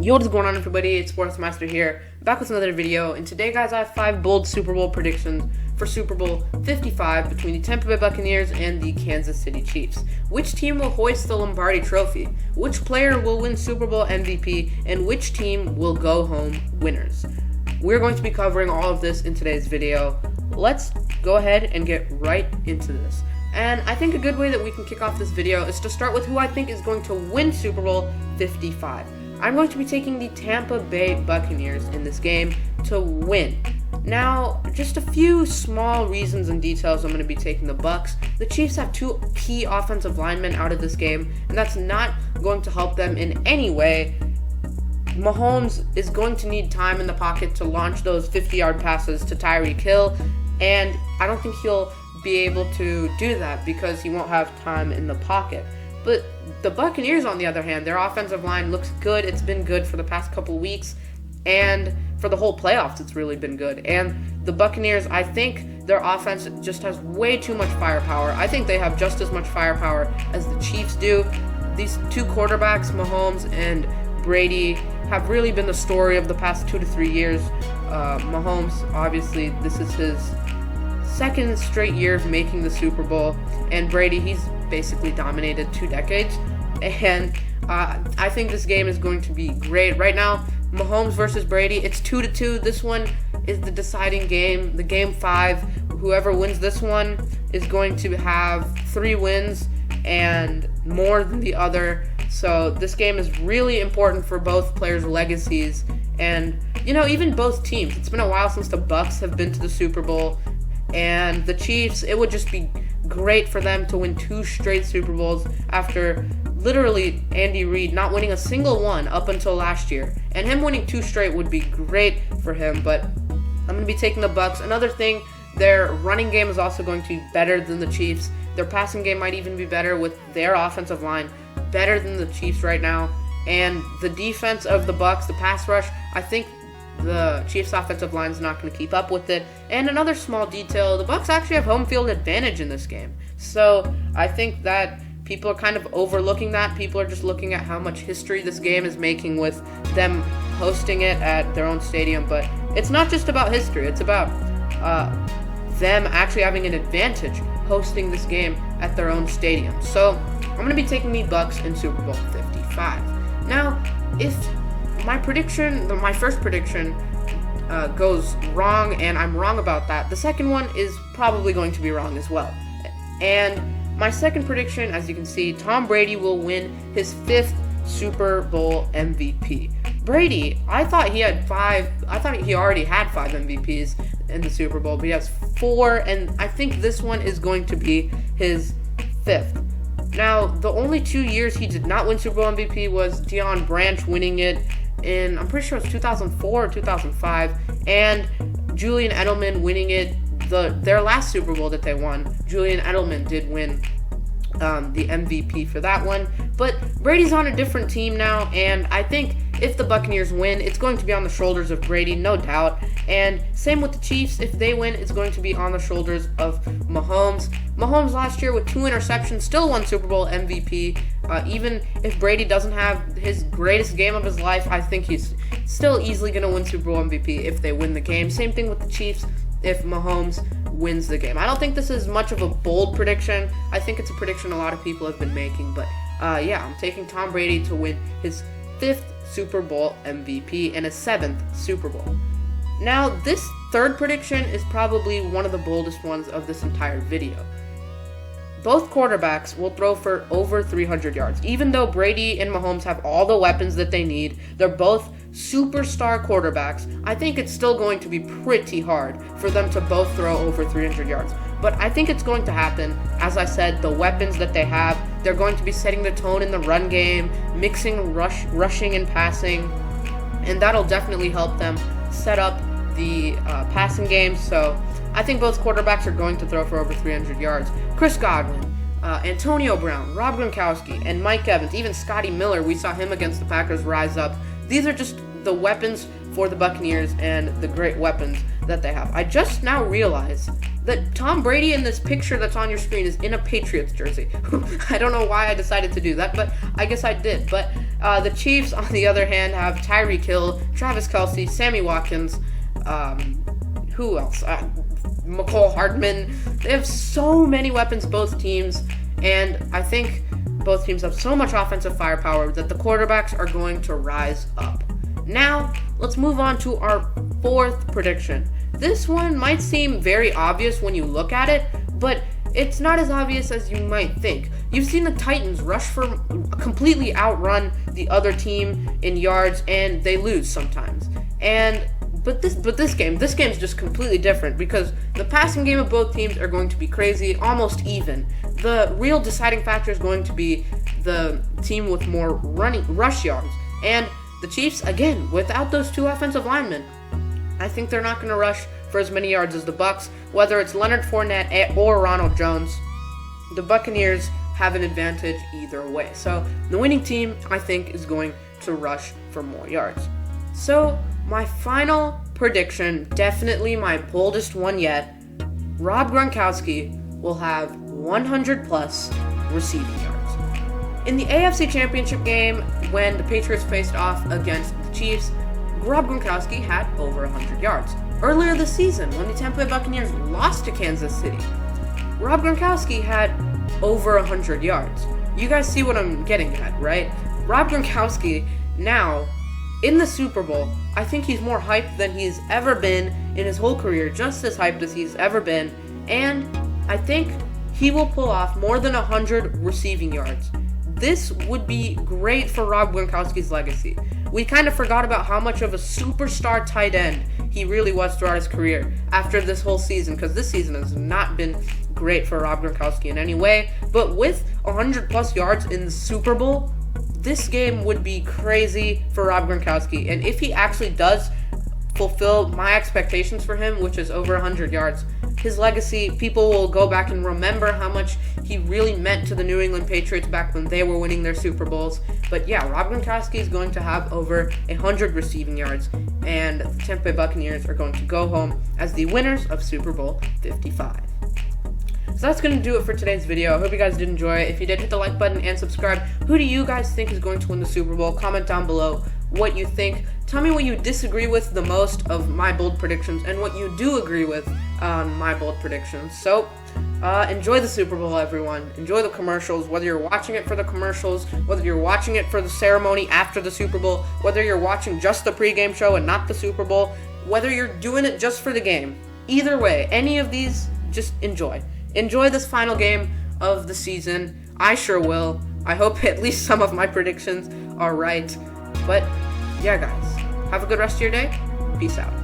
Yo, what's going on, everybody? It's Sportsmaster here, back with another video. And today, guys, I have 5 bold Super Bowl predictions for Super Bowl 55 between the Tampa Bay Buccaneers and the Kansas City Chiefs. Which team will hoist the Lombardi Trophy? Which player will win Super Bowl MVP? And which team will go home winners? We're going to be covering all of this in today's video. Let's go ahead and get right into this. And I think a good way that we can kick off this video is to start with who I think is going to win Super Bowl 55. I'm going to be taking the Tampa Bay Buccaneers in this game to win. Now, just a few small reasons and details I'm going to be taking the Bucs. The Chiefs have 2 key offensive linemen out of this game, and that's not going to help them in any way. Mahomes is going to need time in the pocket to launch those 50-yard passes to Tyreek Hill, and I don't think he'll be able to do that because he won't have time in the pocket. But the Buccaneers, on the other hand, their offensive line looks good. It's been good for the past couple weeks, and for the whole playoffs, it's really been good. And the Buccaneers, I think their offense just has way too much firepower. I think they have just as much firepower as the Chiefs do. These 2 quarterbacks, Mahomes and Brady, have really been the story of the past 2 to 3 years. Mahomes, obviously, this is his 2nd straight year of making the Super Bowl, and Brady, he's basically dominated 2 decades, and I think this game is going to be great. Right now, Mahomes versus Brady, it's 2-2. This one is the deciding game, the game 5. Whoever wins this one is going to have 3 wins and more than the other. So this game is really important for both players' legacies, and even both teams. It's been a while since the Bucs have been to the Super Bowl, and the Chiefs, it would just be great for them to win 2 straight Super Bowls after literally Andy Reid not winning a single one up until last year. And him winning 2 straight would be great for him, but I'm going to be taking the Bucs. Another thing, their running game is also going to be better than the Chiefs. Their passing game might even be better with their offensive line, better than the Chiefs right now. And the defense of the Bucs, the pass rush, I think the Chiefs' offensive line is not going to keep up with it. And another small detail, the Bucs actually have home field advantage in this game. So I think that people are kind of overlooking that. People are just looking at how much history this game is making with them hosting it at their own stadium. But it's not just about history. It's about them actually having an advantage hosting this game at their own stadium. So I'm going to be taking the Bucs in Super Bowl 55. Now, if my first prediction goes wrong, and I'm wrong about that, the second one is probably going to be wrong as well. And my second prediction, as you can see, Tom Brady will win his 5th Super Bowl MVP. Brady, I thought he already had 5 MVPs in the Super Bowl, but he has 4, and I think this one is going to be his 5th. Now, the only 2 years he did not win Super Bowl MVP was Deion Branch winning it in, I'm pretty sure it was 2004 or 2005, and Julian Edelman winning it their last Super Bowl that they won. Julian Edelman did win the MVP for that one, but Brady's on a different team now, and I think if the Buccaneers win, it's going to be on the shoulders of Brady, no doubt. And same with the Chiefs. If they win, it's going to be on the shoulders of Mahomes. Mahomes last year with 2 interceptions still won Super Bowl MVP. Even if Brady doesn't have his greatest game of his life, I think he's still easily going to win Super Bowl MVP if they win the game. Same thing with the Chiefs if Mahomes wins the game. I don't think this is much of a bold prediction. I think it's a prediction a lot of people have been making. But yeah, I'm taking Tom Brady to win his 5th Super Bowl MVP and his 7th Super Bowl. Now, this third prediction is probably one of the boldest ones of this entire video. Both quarterbacks will throw for over 300 yards. Even though Brady and Mahomes have all the weapons that they need, they're both superstar quarterbacks, I think it's still going to be pretty hard for them to both throw over 300 yards. But I think it's going to happen. As I said, the weapons that they have, they're going to be setting the tone in the run game, mixing rushing and passing, and that'll definitely help them set up the passing game. So I think both quarterbacks are going to throw for over 300 yards. Chris Godwin, Antonio Brown, Rob Gronkowski, and Mike Evans, even Scotty Miller, we saw him against the Packers rise up. These are just the weapons for the Buccaneers and the great weapons that they have. I just now realized that Tom Brady in this picture that's on your screen is in a Patriots jersey. I don't know why I decided to do that, but I guess I did. But The Chiefs, on the other hand, have Tyreek Hill, Travis Kelce, Sammy Watkins, who else? McCole Hardman. They have so many weapons, both teams, and I think both teams have so much offensive firepower that the quarterbacks are going to rise up. Now, let's move on to our fourth prediction. This one might seem very obvious when you look at it, but it's not as obvious as you might think. You've seen the Titans completely outrun the other team in yards, and they lose sometimes. But this game's just completely different because the passing game of both teams are going to be crazy, almost even. The real deciding factor is going to be the team with more rush yards. And the Chiefs, again, without those two offensive linemen, I think they're not going to rush for as many yards as the Bucs, whether it's Leonard Fournette or Ronald Jones. The Buccaneers have an advantage either way. So the winning team, I think, is going to rush for more yards. So my final prediction, definitely my boldest one yet, Rob Gronkowski will have 100 plus receiving yards. In the AFC Championship game, when the Patriots faced off against the Chiefs, Rob Gronkowski had over 100 yards. Earlier this season, when the Tampa Bay Buccaneers lost to Kansas City, Rob Gronkowski had over 100 yards. You guys see what I'm getting at, right? Rob Gronkowski now, in the Super Bowl, I think he's more hyped than he's ever been in his whole career, just as hyped as he's ever been, and I think he will pull off more than 100 receiving yards. This would be great for Rob Gronkowski's legacy. We kind of forgot about how much of a superstar tight end he really was throughout his career after this whole season, because this season has not been great for Rob Gronkowski in any way, but with 100 plus yards in the Super Bowl, this game would be crazy for Rob Gronkowski, and if he actually does fulfill my expectations for him, which is over 100 yards, his legacy, people will go back and remember how much he really meant to the New England Patriots back when they were winning their Super Bowls. But yeah, Rob Gronkowski is going to have over 100 receiving yards, and the Tampa Bay Buccaneers are going to go home as the winners of Super Bowl 55. So that's going to do it for today's video. I hope you guys did enjoy it. If you did, hit the like button and subscribe. Who do you guys think is going to win the Super Bowl? Comment down below what you think. Tell me what you disagree with the most of my bold predictions and what you do agree with on my bold predictions. So, enjoy the Super Bowl, everyone. Enjoy the commercials, whether you're watching it for the commercials, whether you're watching it for the ceremony after the Super Bowl, whether you're watching just the pregame show and not the Super Bowl, whether you're doing it just for the game. Either way, any of these, just enjoy. Enjoy this final game of the season. I sure will. I hope at least some of my predictions are right. But, yeah, guys. Have a good rest of your day. Peace out.